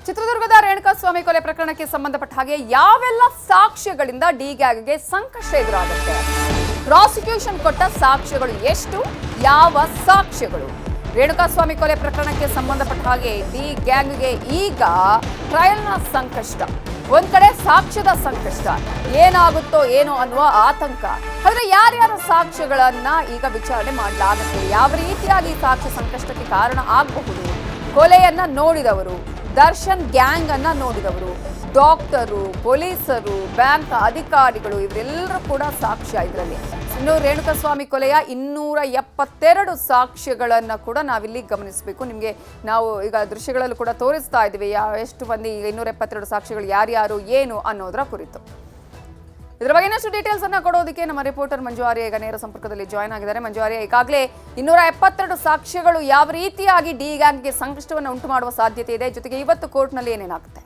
ಚಿತ್ರದುರ್ಗದ ರೇಣುಕಾಸ್ವಾಮಿ ಕೊಲೆ ಪ್ರಕರಣಕ್ಕೆ ಸಂಬಂಧಪಟ್ಟ ಹಾಗೆ ಯಾವೆಲ್ಲ ಸಾಕ್ಷ್ಯಗಳಿಂದ ಡಿ ಗ್ಯಾಂಗ್ಗೆ ಸಂಕಷ್ಟ ಎದುರಾಗುತ್ತೆ? ಪ್ರಾಸಿಕ್ಯೂಷನ್ ಕೊಟ್ಟ ಸಾಕ್ಷ್ಯಗಳು ಎಷ್ಟು? ಯಾವ ಸಾಕ್ಷ್ಯಗಳು? ರೇಣುಕಾಸ್ವಾಮಿ ಕೊಲೆ ಪ್ರಕರಣಕ್ಕೆ ಸಂಬಂಧಪಟ್ಟ ಹಾಗೆ ಡಿ ಗ್ಯಾಂಗ್ಗೆ ಈಗ ಟ್ರಯಲ್ನ ಸಂಕಷ್ಟ, ಒಂದ್ ಕಡೆ ಸಾಕ್ಷ್ಯದ ಸಂಕಷ್ಟ, ಏನಾಗುತ್ತೋ ಏನೋ ಅನ್ನುವ ಆತಂಕ. ಆದ್ರೆ ಯಾರ್ಯಾರ ಸಾಕ್ಷ್ಯಗಳನ್ನ ಈಗ ವಿಚಾರಣೆ ಮಾಡಲಾಗುತ್ತೆ? ಯಾವ ರೀತಿಯಾಗಿ ಸಾಕ್ಷ್ಯ ಸಂಕಷ್ಟಕ್ಕೆ ಕಾರಣ ಆಗಬಹುದು? ಕೊಲೆಯನ್ನ ನೋಡಿದವರು, ದರ್ಶನ್ ಗ್ಯಾಂಗ್ ಅನ್ನ ನೋಡಿದವರು, ಡಾಕ್ಟರು, ಪೊಲೀಸರು, ಬ್ಯಾಂಕ್ ಅಧಿಕಾರಿಗಳು ಇವರೆಲ್ಲರೂ ಕೂಡ ಸಾಕ್ಷ್ಯ ಇದರಲ್ಲಿ. ಇನ್ನು ರೇಣುಕಾಸ್ವಾಮಿ ಕೊಲೆಯ 272 ಸಾಕ್ಷ್ಯಗಳನ್ನ ಕೂಡ ನಾವಿಲ್ಲಿ ಗಮನಿಸಬೇಕು. ನಿಮಗೆ ನಾವು ಈಗ ದೃಶ್ಯಗಳಲ್ಲೂ ಕೂಡ ತೋರಿಸ್ತಾ ಇದ್ದೀವಿ ಎಷ್ಟು ಮಂದಿ 272 ಸಾಕ್ಷ್ಯಗಳು ಯಾರ್ಯಾರು ಏನು ಅನ್ನೋದರ ಕುರಿತು. ಇದರ ಬಗ್ಗೆ ಇನ್ನಷ್ಟು ಡೀಟೇಲ್ಸ್ ಅನ್ನ ಕೊಡೋದಕ್ಕೆ ನಮ್ಮ ರಿಪೋರ್ಟರ್ ಮಂಜು ಆರ್ಯ ಈಗ ನೇರ ಸಂಪರ್ಕದಲ್ಲಿ ಜಾಯ್ನ್ ಆಗಿದ್ದಾರೆ. ಮಂಜು ಆರ್ಯ, ಈಗಾಗಲೇ 272 ಸಾಕ್ಷ್ಯಗಳು ಯಾವ ರೀತಿಯಾಗಿ ಡಿ ಗ್ಯಾಂಗ್ಗೆ ಸಂಕಷ್ಟವನ್ನು ಉಂಟು ಮಾಡುವ ಸಾಧ್ಯತೆ ಇದೆ? ಜೊತೆಗೆ ಇವತ್ತು ಕೋರ್ಟ್ನಲ್ಲಿ ಏನೇನಾಗುತ್ತೆ?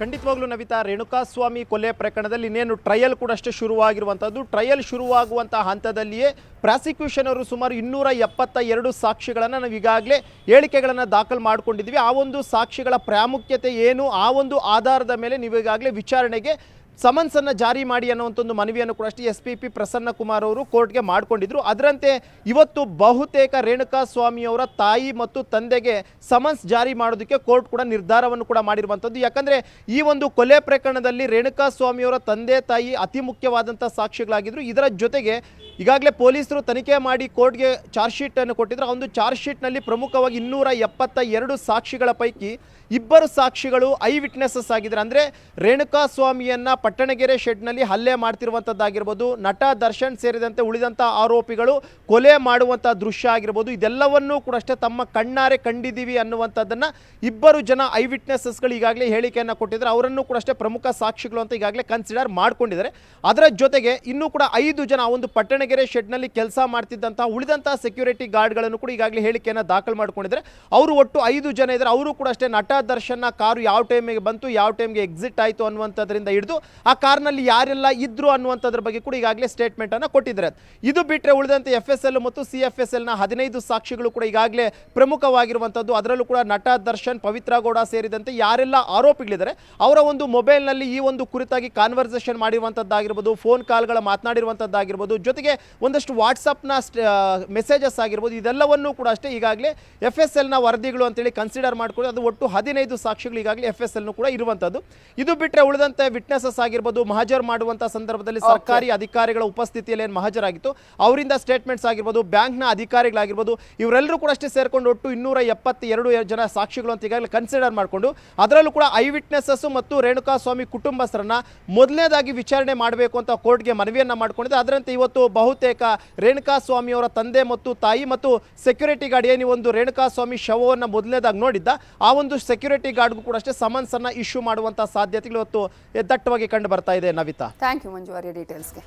ಖಂಡಿತವಾಗ್ಲೂ ನವಿತಾ, ರೇಣುಕಾಸ್ವಾಮಿ ಕೊಲೆ ಪ್ರಕರಣದಲ್ಲಿ ಇನ್ನೇನು ಟ್ರಯಲ್ ಕೂಡ ಅಷ್ಟೇ ಶುರುವಾಗಿರುವಂಥದ್ದು. ಟ್ರಯಲ್ ಶುರುವಾಗುವಂಥ ಹಂತದಲ್ಲಿಯೇ ಪ್ರಾಸಿಕ್ಯೂಷನ್ ಅವರು ಸುಮಾರು 272 ಸಾಕ್ಷಿಗಳನ್ನು ನಾವು ಈಗಾಗಲೇ ಹೇಳಿಕೆಗಳನ್ನು ದಾಖಲು ಮಾಡಿಕೊಂಡಿದ್ದೀವಿ. ಆ ಒಂದು ಸಾಕ್ಷಿಗಳ ಪ್ರಾಮುಖ್ಯತೆ ಏನು, ಆ ಒಂದು ಆಧಾರದ ಮೇಲೆ ನೀವು ಈಗಾಗಲೇ ವಿಚಾರಣೆಗೆ ಸಮನ್ಸನ್ನು ಜಾರಿ ಮಾಡಿ ಅನ್ನುವಂಥ ಮನವಿಯನ್ನು ಕೂಡ ಅಷ್ಟೇ SPP ಪ್ರಸನ್ನ ಕುಮಾರ್ ಅವರು ಕೋರ್ಟ್ಗೆ ಮಾಡಿಕೊಂಡಿದ್ರು. ಅದರಂತೆ ಇವತ್ತು ಬಹುತೇಕ ರೇಣುಕಾಸ್ವಾಮಿಯವರ ತಾಯಿ ಮತ್ತು ತಂದೆಗೆ ಸಮನ್ಸ್ ಜಾರಿ ಮಾಡೋದಕ್ಕೆ ಕೋರ್ಟ್ ಕೂಡ ನಿರ್ಧಾರವನ್ನು ಕೂಡ ಮಾಡಿರುವಂಥದ್ದು. ಯಾಕಂದರೆ ಈ ಒಂದು ಕೊಲೆ ಪ್ರಕರಣದಲ್ಲಿ ರೇಣುಕಾಸ್ವಾಮಿಯವರ ತಂದೆ ತಾಯಿ ಅತಿ ಮುಖ್ಯವಾದಂಥ ಸಾಕ್ಷಿಗಳಾಗಿದ್ದರು. ಇದರ ಜೊತೆಗೆ ಈಗಾಗಲೇ ಪೊಲೀಸರು ತನಿಖೆ ಮಾಡಿ ಕೋರ್ಟ್ಗೆ ಚಾರ್ಜ್ ಶೀಟನ್ನು ಕೊಟ್ಟಿದ್ರು. ಆ ಒಂದು ಚಾರ್ಜ್ ಶೀಟ್ನಲ್ಲಿ ಪ್ರಮುಖವಾಗಿ 272 ಸಾಕ್ಷಿಗಳ ಪೈಕಿ 2 ಸಾಕ್ಷಿಗಳು ಐ ವಿಟ್ನೆಸಸ್ ಆಗಿದ್ದಾರೆ. ಅಂದರೆ ರೇಣುಕಾಸ್ವಾಮಿಯನ್ನು ಪಟ್ಟಣಗೆರೆ ಶೆಡ್ನಲ್ಲಿ ಹಲ್ಲೆ ಮಾಡ್ತಿರುವಂಥದ್ದಾಗಿರ್ಬೋದು, ನಟ ದರ್ಶನ್ ಸೇರಿದಂತೆ ಉಳಿದಂಥ ಆರೋಪಿಗಳು ಕೊಲೆ ಮಾಡುವಂಥ ದೃಶ್ಯ ಆಗಿರ್ಬೋದು, ಇದೆಲ್ಲವನ್ನೂ ಕೂಡ ಅಷ್ಟೇ ತಮ್ಮ ಕಣ್ಣಾರೆ ಕಂಡಿದ್ದೀವಿ ಅನ್ನುವಂಥದ್ದನ್ನು 2 ಜನ ಐ ವಿಟ್ನೆಸಸ್ಗಳು ಈಗಾಗಲೇ ಹೇಳಿಕೆಯನ್ನು ಕೊಟ್ಟಿದ್ದಾರೆ. ಅವರನ್ನು ಕೂಡ ಅಷ್ಟೇ ಪ್ರಮುಖ ಸಾಕ್ಷಿಗಳು ಅಂತ ಈಗಾಗಲೇ ಕನ್ಸಿಡರ್ ಮಾಡ್ಕೊಂಡಿದ್ದಾರೆ. ಅದರ ಜೊತೆಗೆ ಇನ್ನೂ ಕೂಡ 5 ಜನ ಒಂದು ಪಟ್ಟಣಗೆರೆ ಶೆಡ್ನಲ್ಲಿ ಕೆಲಸ ಮಾಡ್ತಿದ್ದಂಥ ಉಳಿದಂಥ ಸೆಕ್ಯೂರಿಟಿ ಗಾರ್ಡ್ಗಳನ್ನು ಕೂಡ ಈಗಾಗಲೇ ಹೇಳಿಕೆಯನ್ನು ದಾಖಲು ಮಾಡ್ಕೊಂಡಿದ್ದಾರೆ. ಅವರು ಒಟ್ಟು 5 ಜನ ಇದ್ದಾರೆ. ಅವರು ಕೂಡ ಅಷ್ಟೇ ನಟ ದರ್ಶನ್ನ ಕಾರು ಯಾವ ಟೈಮಿಗೆ ಬಂತು, ಯಾವ ಟೈಮ್ಗೆ ಎಕ್ಸಿಟ್ ಆಯಿತು ಅನ್ನುವಂಥದ್ರಿಂದ ಹಿಡಿದು ಆ ಕಾರ್ನಲ್ಲಿ ಯಾರೆಲ್ಲ ಇದ್ರು ಅನ್ನುವಂಥದ್ರ ಬಗ್ಗೆ ಕೂಡ ಈಗಾಗಲೇ ಸ್ಟೇಟ್ಮೆಂಟನ್ನು ಕೊಟ್ಟಿದ್ದಾರೆ. ಇದು ಬಿಟ್ಟರೆ ಉಳಿದಂತೆ FSL ಮತ್ತು CFSLನ 15 ಸಾಕ್ಷಿಗಳು ಕೂಡ ಈಗಾಗಲೇ ಪ್ರಮುಖವಾಗಿರುವಂಥದ್ದು. ಅದರಲ್ಲೂ ಕೂಡ ನಟ ದರ್ಶನ್, ಪವಿತ್ರ ಗೌಡ ಸೇರಿದಂತೆ ಯಾರೆಲ್ಲ ಆರೋಪಿಗಳಿದ್ದಾರೆ ಅವರ ಒಂದು ಮೊಬೈಲ್ನಲ್ಲಿ ಈ ಒಂದು ಕುರಿತಾಗಿ ಕಾನ್ವರ್ಸೇಷನ್ ಮಾಡಿರುವಂಥದ್ದಾಗಿರ್ಬೋದು, ಫೋನ್ ಕಾಲ್ಗಳ ಮಾತನಾಡಿರುವಂಥದ್ದಾಗಿರ್ಬೋದು, ಜೊತೆಗೆ ಒಂದಷ್ಟು ವಾಟ್ಸಪ್ನ ಮೆಸೇಜಸ್ ಆಗಿರ್ಬೋದು, ಇದೆಲ್ಲವನ್ನೂ ಕೂಡ ಅಷ್ಟೇ ಈಗಾಗಲೇ FSLನ ವರದಿಗಳು ಅಂತೇಳಿ ಕನ್ಸಿಡರ್ ಮಾಡಿಕೊಂಡು ಅದು ಒಟ್ಟು 15 ಸಾಕ್ಷಿಗಳು ಈಗಾಗಲೇ FSLನೂ ಕೂಡ ಇರುವಂಥದ್ದು. ಇದು ಬಿಟ್ಟರೆ ಉಳಿದಂತೆ ವಿಟ್ನೆಸಸ್ ಆಗಿರ್ಬೋದು, ಮಹಜರ್ ಮಾಡುವಂಥ ಸಂದರ್ಭದಲ್ಲಿ ಸರ್ಕಾರಿ ಅಧಿಕಾರಿಗಳ ಉಪಸ್ಥಿತಿಯಲ್ಲಿ ಏನು ಮಹಜರಾಗಿತ್ತು ಅವರಿಂದ ಸ್ಟೇಟ್ಮೆಂಟ್ಸ್ ಆಗಿರ್ಬೋದು, ಬ್ಯಾಂಕ್ನ ಅಧಿಕಾರಿಗಳಾಗಿರ್ಬೋದು, ಇವರೆಲ್ಲರೂ ಕೂಡ ಅಷ್ಟೇ ಸೇರಿಕೊಂಡು ಒಟ್ಟು 272 ಜನ ಸಾಕ್ಷಿಗಳು ಅಂತ ಈಗಾಗಲೇ ಕನ್ಸಿಡರ್ ಮಾಡಿಕೊಂಡು ಅದರಲ್ಲೂ ಕೂಡ ಐ ವಿಟ್ನೆಸಸ್ ಮತ್ತು ರೇಣುಕಾಸ್ವಾಮಿ ಕುಟುಂಬಸ್ಥರನ್ನ ಮೊದಲನೇದಾಗಿ ವಿಚಾರಣೆ ಮಾಡಬೇಕು ಅಂತ ಕೋರ್ಟ್ಗೆ ಮನವಿಯನ್ನು ಮಾಡಿಕೊಂಡಿದೆ. ಅದರಂತೆ ಇವತ್ತು ಬಹುತೇಕ ರೇಣುಕಾಸ್ವಾಮಿಯವರ ತಂದೆ ಮತ್ತು ತಾಯಿ ಮತ್ತು ಸೆಕ್ಯೂರಿಟಿ ಗಾರ್ಡ್ ಏನು ಒಂದು ರೇಣುಕಾಸ್ವಾಮಿ ಶವವನ್ನು ಮೊದಲನೇದಾಗಿ ನೋಡಿದ್ದ ಆ ಒಂದು ಸೆಕ್ಯೂರಿಟಿ ಗಾರ್ಡ್ಗೂ ಕೂಡ ಅಷ್ಟೇ ಸಮನ್ಸನ್ನು ಇಶ್ಯೂ ಮಾಡುವಂಥ ಸಾಧ್ಯತೆಗಳು ಇವತ್ತು ದಟ್ಟವಾಗಿ ಕಂಡು ಬರ್ತಾ ಇದೆ. Navita, thank you Manju Arya ಡೀಟೇಲ್ಸ್ಗೆ.